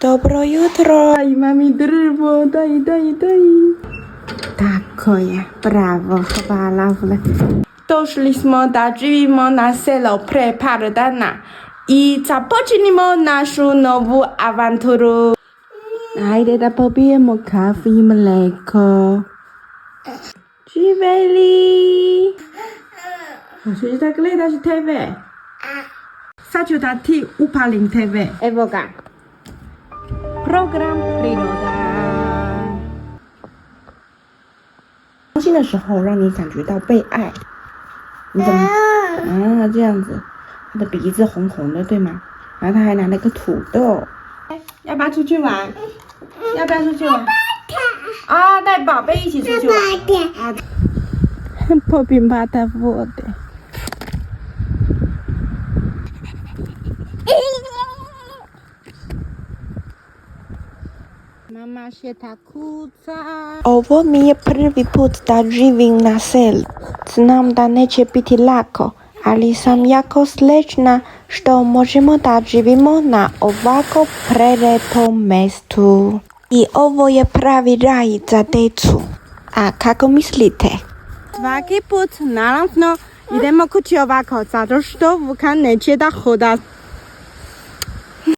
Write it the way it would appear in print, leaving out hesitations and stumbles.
Dobro jutro. Daj mami drwo, daj. Tako je, brawo, chwala. Doszliśmy do drzwi na selo Prepardana i zapoczniemy naszą nową awanturę. Ajde da popijemy kawę i mleko. Żyweli. Musisz tak gledać TV. Saciu da ty upalin TV. Ewoga. Program Priroda。伤心的时候，让你感觉到被爱。你怎么？啊，这样子，他的鼻子红红的，对吗？然后他还拿了个土豆。要不要出去玩？要不要出去玩？啊，带宝贝一起出去玩。啊，破冰把它破的。Mama się tak kłóca. Ovo mi je prvi put da živim na selu. Znam da neće biti lako, ali sam jako srećna što možemo da živimo na ovako prelepom mjestu. I ovo je pravi raj za djecu. A kako mislite? Svaki put naravno idemo kući ovako, zato što vulkan neće da hoda